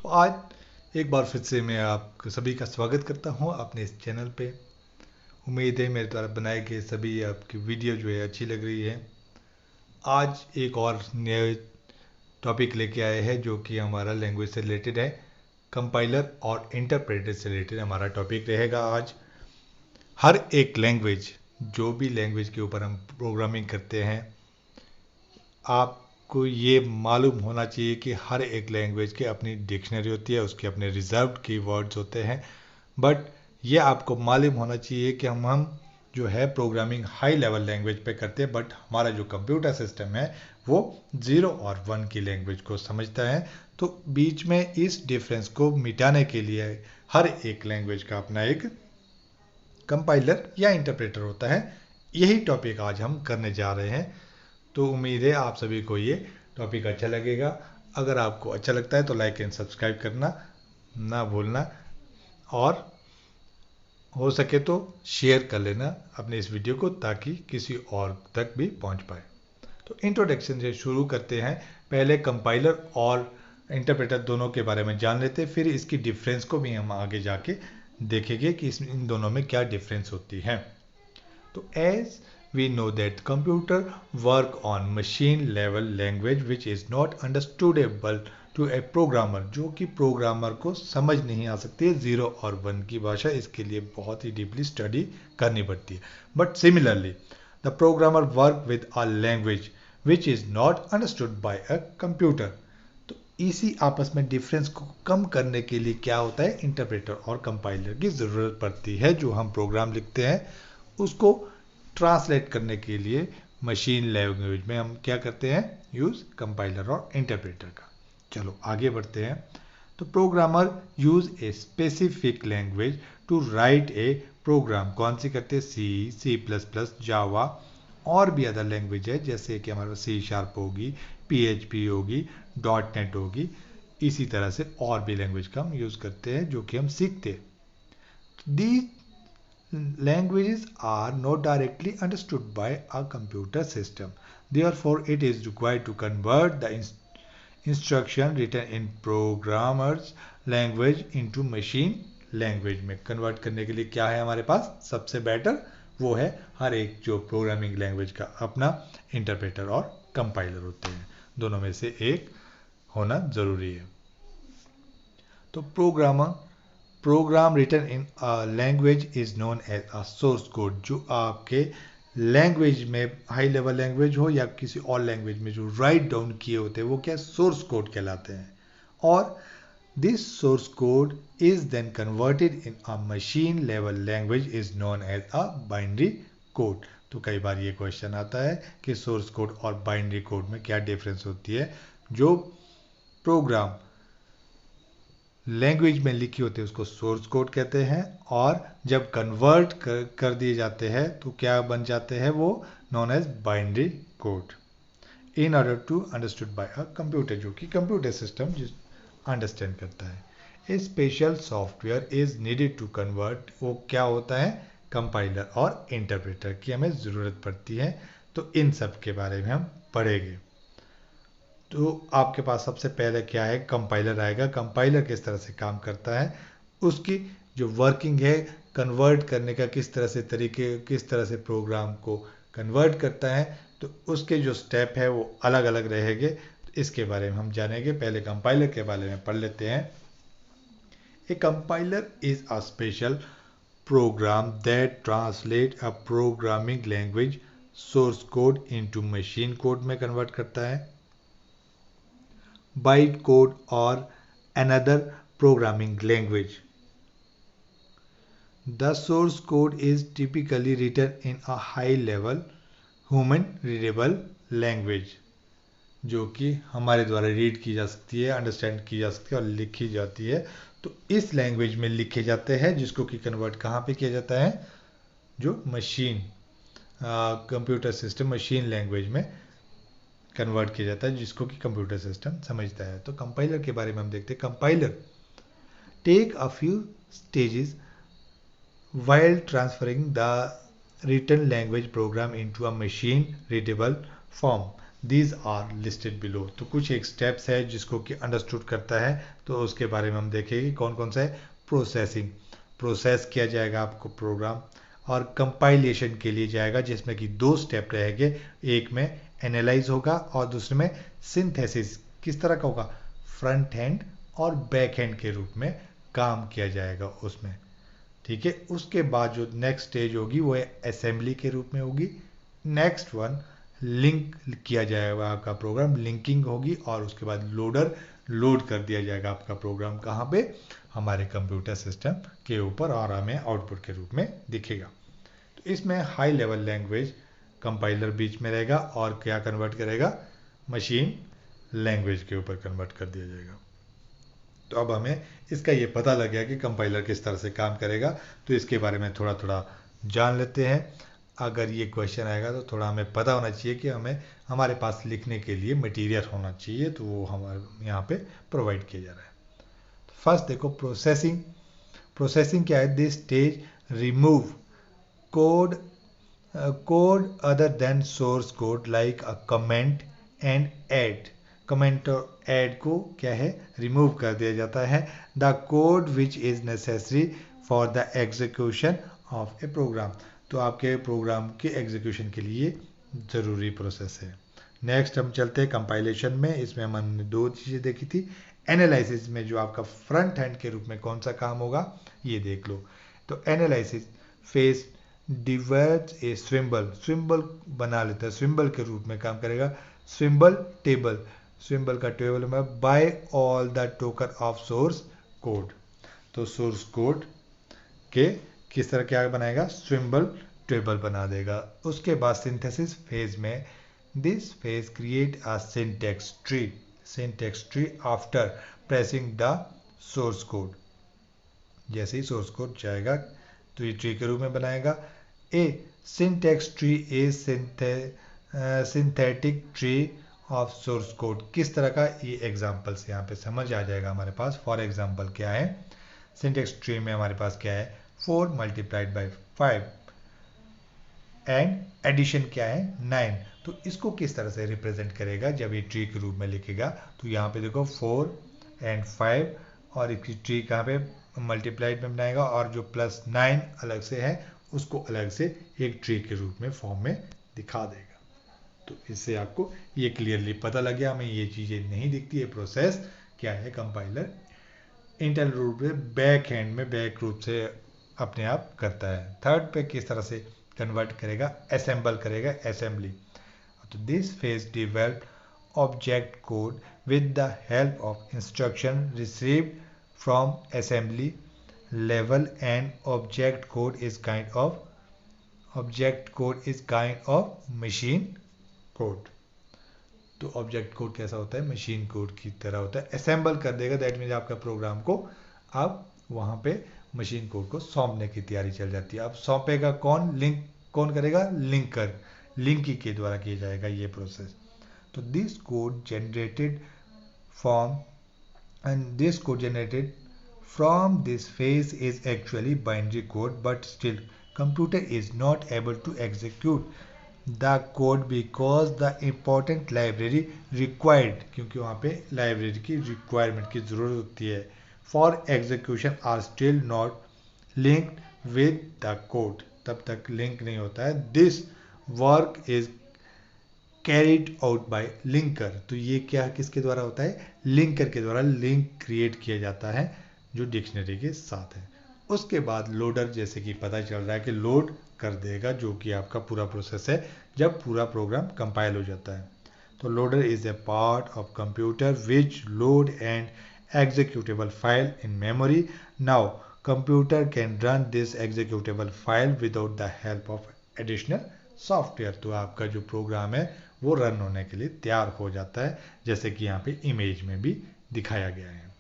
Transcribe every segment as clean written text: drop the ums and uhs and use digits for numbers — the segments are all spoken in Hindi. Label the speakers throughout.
Speaker 1: तो आज एक बार फिर से मैं आप सभी का स्वागत करता हूं अपने इस चैनल पे। उम्मीद है मेरे द्वारा बनाए गए सभी आपकी वीडियो जो है अच्छी लग रही है। आज एक और नए टॉपिक लेके आए हैं जो कि हमारा लैंग्वेज से रिलेटेड है। कंपाइलर और इंटरप्रेटर से रिलेटेड हमारा टॉपिक रहेगा आज। हर एक लैंग्वेज, जो भी लैंग्वेज के ऊपर हम प्रोग्रामिंग करते हैं, आपको ये मालूम होना चाहिए कि हर एक लैंग्वेज की अपनी डिक्शनरी होती है, उसके अपने रिजर्व्ड कीवर्ड्स होते हैं। बट ये आपको मालूम होना चाहिए कि हम जो है प्रोग्रामिंग हाई लेवल लैंग्वेज पे करते हैं, बट हमारा जो कंप्यूटर सिस्टम है वो 0 और 1 की लैंग्वेज को समझता है। तो बीच में इस डिफरेंस को मिटाने के लिए हर एक लैंग्वेज का अपना एक कंपाइलर या इंटरप्रेटर होता है। यही टॉपिक आज हम करने जा रहे हैं। तो उम्मीद है आप सभी को ये टॉपिक अच्छा लगेगा। अगर आपको अच्छा लगता है तो लाइक एंड सब्सक्राइब करना ना भूलना, और हो सके तो शेयर कर लेना अपने इस वीडियो को, ताकि किसी और तक भी पहुंच पाए। तो इंट्रोडक्शन से शुरू करते हैं। पहले कंपाइलर और इंटरप्रेटर दोनों के बारे में जान लेते हैं, फिर इसकी डिफरेंस को भी हम आगे जाके देखेंगे कि इन दोनों में क्या डिफरेंस होती है। तो as we know that computer work on machine level language which is not understandable to a programmer, जो कि प्रोग्रामर को समझ नहीं आ सकती है। 0 और 1 की भाषा, इसके लिए बहुत ही डीपली स्टडी करनी पड़ती है। But similarly the programmer work with a language which is not understood by a computer. तो इसी आपस में डिफरेंस को कम करने के लिए क्या होता है, इंटरप्रेटर और कंपाइलर की ज़रूरत पड़ती है। जो हम प्रोग्राम लिखते हैं उसको ट्रांसलेट करने के लिए मशीन लैंग्वेज में हम क्या करते हैं, यूज़ कंपाइलर और इंटरप्रेटर का। चलो आगे बढ़ते हैं। तो programmer use a specific language to write a program. कौन सी करते हैं, सी प्लस प्लस, जावा, और भी अदर लैंग्वेज है जैसे कि हमारे पास C# होगी, PHP होगी, .NET होगी। इसी तरह से और भी लैंग्वेज का हम यूज़ करते हैं जो कि हम सीखते हैं। दी languages are not directly understood by a computer system. Therefore, it is required to convert the instruction written in programmer's language into machine language में कन्वर्ट करने के लिए क्या है हमारे पास, सबसे बेटर वो है हर एक जो प्रोग्रामिंग लैंग्वेज का अपना इंटरप्रेटर और कंपाइलर होते हैं। दोनों में से एक होना ज़रूरी है। तो program written in language is known as a source code. जो आपके लैंग्वेज में, हाई लेवल लैंग्वेज हो या किसी और लैंग्वेज में जो राइट डाउन किए होते हैं वो क्या सोर्स कोड कहलाते हैं। और this source code is then converted in a machine level language is known as a binary code. तो कई बार ये क्वेश्चन आता है कि सोर्स कोड और बाइनरी कोड में क्या डिफरेंस होती है। जो प्रोग्राम लैंग्वेज में लिखी होती है उसको सोर्स कोड कहते हैं, और जब कन्वर्ट कर दिए जाते हैं तो क्या बन जाते हैं, वो known as binary code in order to understood by a computer, जो कि कंप्यूटर सिस्टम अंडरस्टैंड करता है। A special software is needed to convert. वो क्या होता है, कंपाइलर और इंटरप्रेटर की हमें ज़रूरत पड़ती है। तो इन सब के बारे में हम पढ़ेंगे। तो आपके पास सबसे पहले क्या है, कंपाइलर आएगा। कंपाइलर किस तरह से काम करता है, उसकी जो वर्किंग है, कन्वर्ट करने का किस तरह से तरीके, किस तरह से प्रोग्राम को कन्वर्ट करता है, तो उसके जो स्टेप है वो अलग अलग रहेंगे। तो इसके बारे में हम जानेंगे। पहले कंपाइलर के बारे में पढ़ लेते हैं। A compiler is a special program that translate a programming language source code into machine code में कन्वर्ट करता है, byte code or another programming language. The source code is typically written in a high level human readable language, जो कि हमारे द्वारा रीड की जा सकती है, अंडरस्टैंड की जा सकती है और लिखी जाती है। तो इस लैंग्वेज में लिखे जाते हैं, जिसको कि कन्वर्ट कहाँ पे किया जाता है, जो machine computer system machine language में कन्वर्ट किया जाता है, जिसको कि कंप्यूटर सिस्टम समझता है। तो कंपाइलर के बारे में हम देखते हैं। Compiler take a few stages while transferring the written language program into a machine readable form. These are listed below. तो कुछ एक स्टेप्स है जिसको कि अंडरस्टूड करता है, तो उसके बारे में हम देखेंगे कौन कौन सा है। प्रोसेसिंग, प्रोसेस किया जाएगा आपको प्रोग्राम, और कंपाइलेशन के लिए जाएगा जिसमें कि 2 स्टेप रहेंगे, एक में एनालाइज होगा और दूसरे में सिंथेसिस। किस तरह का होगा, फ्रंट हैंड और बैक हैंड के रूप में काम किया जाएगा उसमें, ठीक है। उसके बाद जो नेक्स्ट स्टेज होगी वो है असेंबली के रूप में होगी। नेक्स्ट वन लिंक किया जाएगा आपका प्रोग्राम, लिंकिंग होगी, और उसके बाद लोड कर दिया जाएगा आपका प्रोग्राम कहाँ पे, हमारे कंप्यूटर सिस्टम के ऊपर, और हमें आउटपुट के रूप में दिखेगा। तो इसमें हाई लेवल लैंग्वेज कंपाइलर बीच में रहेगा और क्या कन्वर्ट करेगा, मशीन लैंग्वेज के ऊपर कन्वर्ट कर दिया जाएगा। तो अब हमें इसका ये पता लग गया कि कंपाइलर किस तरह से काम करेगा, तो इसके बारे में थोड़ा थोड़ा जान लेते हैं। अगर ये क्वेश्चन आएगा तो थोड़ा हमें पता होना चाहिए कि हमारे पास लिखने के लिए मटेरियल होना चाहिए, तो वो हमारे यहाँ पे प्रोवाइड किया जा रहा है। तो फर्स्ट देखो प्रोसेसिंग। प्रोसेसिंग क्या है, this stage remove code other than source code like a comment and add. Comment और ऐड को क्या है, रिमूव कर दिया जाता है। The code which is necessary for the execution of a program. तो आपके प्रोग्राम के एग्जीक्यूशन के लिए ज़रूरी प्रोसेस है। नेक्स्ट हम चलते हैं कंपाइलेशन में। इसमें हमने 2 चीज़ें देखी थी। एनालिसिस में जो आपका फ्रंट हैंड के रूप में कौन सा काम होगा ये देख लो। तो एनालिसिस फेज डिवर्ट्स ए स्विम्बल बना लेता है, स्विम्बल के रूप में काम करेगा। स्विम्बल का टेबल में by all the token of source code. तो सोर्स कोड के किस तरह क्या बनाएगा, स्विम्बल टेबल बना देगा। उसके बाद सिंथेसिस फेज में this phase create a syntax tree after pressing the source code. जैसे ही सोर्स कोड जाएगा तो ये ट्री के रूप में बनाएगा। A syntax tree a synthetic tree of source code. किस तरह का, ये एग्जांपल्स यहाँ पे समझ आ जाएगा हमारे पास। फॉर एग्जांपल क्या है, सिंटैक्स ट्री में हमारे पास क्या है, 4 मल्टीप्लाइड बाई 5 एंड एडिशन क्या है 9। तो इसको किस तरह से रिप्रेजेंट करेगा जब ये ट्री के रूप में लिखेगा, तो यहाँ पे देखो 4 एंड 5 और इसकी ट्री कहाँ पे मल्टीप्लाइड में बनाएगा, और जो +9 अलग से है उसको अलग से एक ट्री के रूप में फॉर्म में दिखा देगा। तो इससे आपको ये क्लियरली पता लग गया, हमें ये चीज़ें नहीं दिखती है। प्रोसेस क्या है, कंपाइलर इंटरनल रूप से बैक हैंड में बैक रूप से अपने आप करता है। थर्ड पे किस तरह से कन्वर्ट करेगा, असेंबल करेगा, असेंबली। तो this phase develop object code with the help of instruction received from assembly level and object code is kind of machine code. तो ऑब्जेक्ट कोड कैसा होता है, मशीन कोड की तरह होता है। असेंबल कर देगा, दैट मीन्स आपका प्रोग्राम को अब वहाँ पे मशीन कोड को सौंपने की तैयारी चल जाती है। अब सौंपेगा कौन, लिंक कौन करेगा, लिंकर, लिंक के द्वारा किया जाएगा ये प्रोसेस। तो this code generated from this phase is actually binary code, but still computer is not able to execute the code because the important library required, क्योंकि वहाँ पे लाइब्रेरी की रिक्वायरमेंट की ज़रूरत होती है, for execution are still not linked with the code, तब तक लिंक नहीं होता है। This work is carried out by linker. तो ये क्या किसके द्वारा होता है, लिंकर के द्वारा लिंक क्रिएट किया जाता है जो डिक्शनरी के साथ है। उसके बाद लोडर, जैसे कि पता चल रहा है कि लोड कर देगा, जो कि आपका पूरा प्रोसेस है जब पूरा प्रोग्राम कंपाइल हो जाता है। तो loader is a part of computer which load and executable file in memory. Now computer can run this executable file without the help of additional software. तो आपका जो प्रोग्राम है वो रन होने के लिए तैयार हो जाता है, जैसे कि यहाँ पे इमेज में भी दिखाया गया है।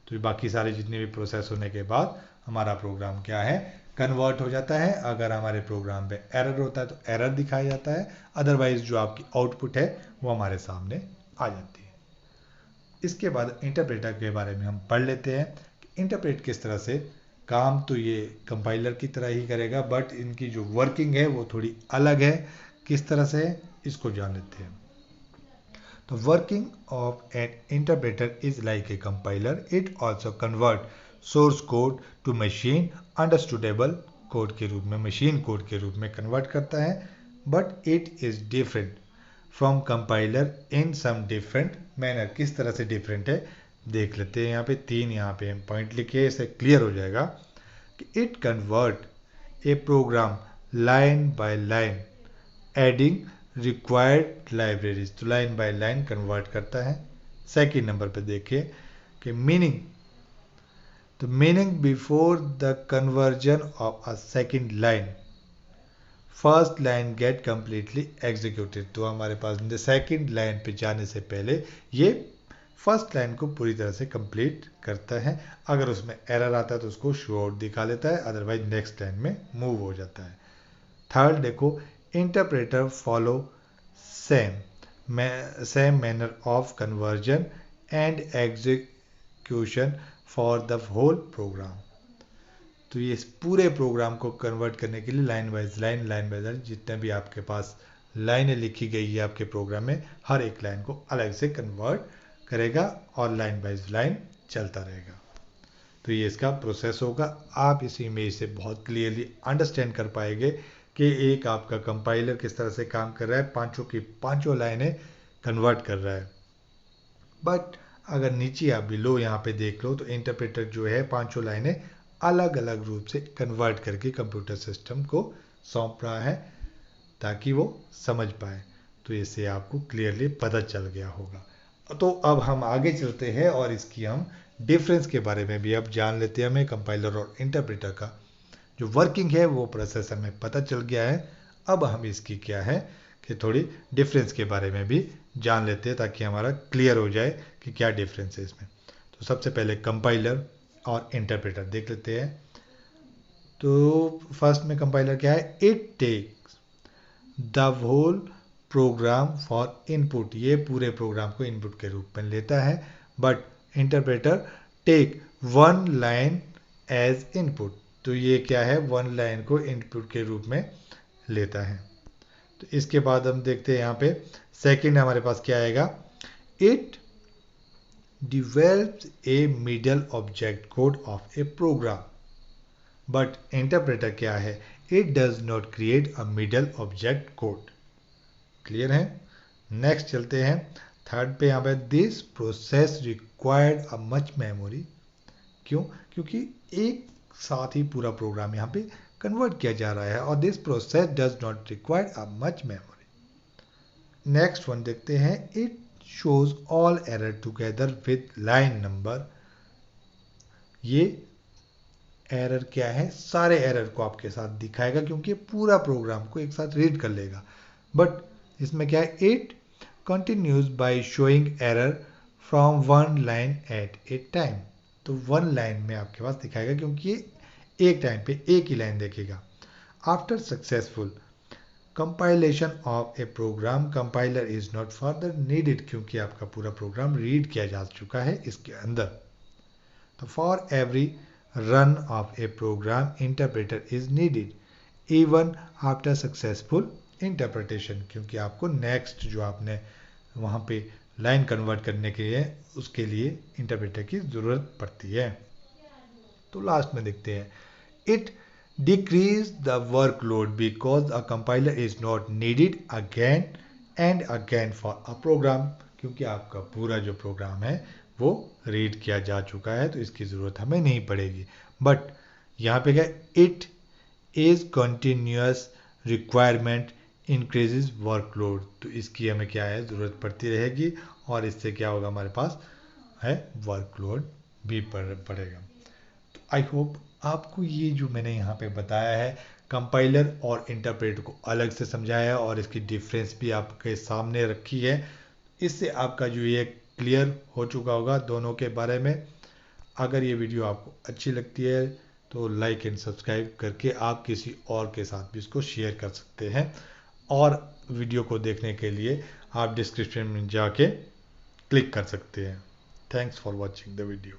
Speaker 1: तो बाकी सारे जितने भी प्रोसेस होने के बाद हमारा प्रोग्राम क्या है, कन्वर्ट हो जाता है। अगर हमारे प्रोग्राम पे एरर होता है तो एरर दिखाया जाता है, अदरवाइज जो आपकी आउटपुट है वो हमारे सामने आ जाती है। इसके बाद इंटरप्रेटर के बारे में हम पढ़ लेते हैं कि इंटरप्रेट किस तरह से काम, तो ये कंपाइलर की तरह ही करेगा, बट इनकी जो वर्किंग है वो थोड़ी अलग है। किस तरह से, इसको जान लेते हैं। The working of an interpreter is like a compiler. It also convert source code to machine understandable code के रूप में, मशीन कोड के रूप में कन्वर्ट करता है. But it is different from compiler in some different manner. किस तरह से डिफरेंट है देख लेते हैं. यहाँ पे 3 यहाँ पे पॉइंट लिखे, इससे क्लियर हो जाएगा कि it convert a program line by line adding required libraries. तो लाइन बाय लाइन कन्वर्ट करता है. सेकेंड नंबर पे देखिए कि मीनिंग, तो meaning before the conversion of a second line first line get completely executed. तो हमारे पास सेकेंड लाइन पे जाने से पहले ये फर्स्ट लाइन को पूरी तरह से कंप्लीट करता है. अगर उसमें एरर आता है तो उसको शो आउट दिखा लेता है, अदरवाइज नेक्स्ट लाइन में मूव हो जाता है. थर्ड देखो, interpreter follow same manner of conversion and execution for the whole program. तो ये इस पूरे प्रोग्राम को कन्वर्ट करने के लिए लाइन बाय लाइन जितने भी आपके पास लाइनें लिखी गई है आपके प्रोग्राम में, हर एक लाइन को अलग से कन्वर्ट करेगा और लाइन बाय लाइन चलता रहेगा. तो ये इसका प्रोसेस होगा. आप इस इमेज से बहुत क्लियरली अंडरस्टैंड कर पाएंगे कि एक आपका कंपाइलर किस तरह से काम कर रहा है, पांचों की पांचों लाइनें कन्वर्ट कर रहा है. बट अगर नीचे आप बिलो यहाँ पे देख लो तो इंटरप्रेटर जो है पांचों लाइनें अलग अलग रूप से कन्वर्ट करके कंप्यूटर सिस्टम को सौंप रहा है ताकि वो समझ पाए. तो इससे आपको क्लियरली पता चल गया होगा. तो अब हम आगे चलते हैं और इसकी हम डिफरेंस के बारे में भी अब जान लेते हैं. हमें कंपाइलर और इंटरप्रेटर का जो वर्किंग है वो प्रोसेस हमें पता चल गया है. अब हम इसकी क्या है कि थोड़ी डिफरेंस के बारे में भी जान लेते हैं ताकि हमारा क्लियर हो जाए कि क्या डिफरेंस है इसमें. तो सबसे पहले कंपाइलर और इंटरप्रेटर देख लेते हैं. तो फर्स्ट में कंपाइलर क्या है, it takes the whole program for input. ये पूरे प्रोग्राम को इनपुट के रूप में लेता है. But interpreter take one line as input. तो ये क्या है, वन लाइन को इनपुट के रूप में लेता है. तो इसके बाद हम देखते हैं यहाँ पे सेकंड हमारे पास क्या आएगा, it develops a middle object code of a program. But interpreter क्या है, it does not create a middle object code. Clear है. नेक्स्ट चलते हैं थर्ड पे. यहाँ पे this process required a much memory. क्यों, क्योंकि एक साथ ही पूरा प्रोग्राम यहाँ पे कन्वर्ट किया जा रहा है और this process does not require a much memory. Next one देखते हैं, it shows all error together with line number. ये एरर क्या है, सारे एरर को आपके साथ दिखाएगा क्योंकि पूरा प्रोग्राम को एक साथ रीड कर लेगा. बट इसमें क्या है, it continues by showing error from one line at A time. तो वन लाइन में आपके पास दिखाएगा क्योंकि ये एक टाइम पे एक ही लाइन देखेगा. After successful compilation of a program compiler is not further needed. क्योंकि आपका पूरा प्रोग्राम रीड किया जा चुका है इसके अंदर. तो for every run of a program interpreter is needed even after successful interpretation. क्योंकि आपको नेक्स्ट जो आपने वहाँ पे लाइन कन्वर्ट करने के लिए उसके लिए इंटरप्रेटर की ज़रूरत पड़ती है. तो लास्ट में देखते हैं, it decrease the workload because a compiler is not needed again and again for a program. क्योंकि आपका पूरा जो प्रोग्राम है वो रीड किया जा चुका है तो इसकी ज़रूरत हमें नहीं पड़ेगी. बट यहाँ पे क्या, it is continuous requirement increases workload. तो इसकी हमें क्या है, ज़रूरत पड़ती रहेगी और इससे क्या होगा, हमारे पास है वर्कलोड भी पड़ेगा. तो आई होप आपको ये जो मैंने यहाँ पे बताया है कंपाइलर और इंटरप्रेटर को अलग से समझाया है और इसकी डिफरेंस भी आपके सामने रखी है. इससे आपका जो ये क्लियर हो चुका होगा दोनों के बारे में. अगर ये वीडियो आपको अच्छी लगती है तो लाइक एंड सब्सक्राइब करके आप किसी और के साथ भी इसको शेयर कर सकते हैं. और वीडियो को देखने के लिए आप डिस्क्रिप्शन में जाके क्लिक कर सकते हैं. Thanks for watching the video.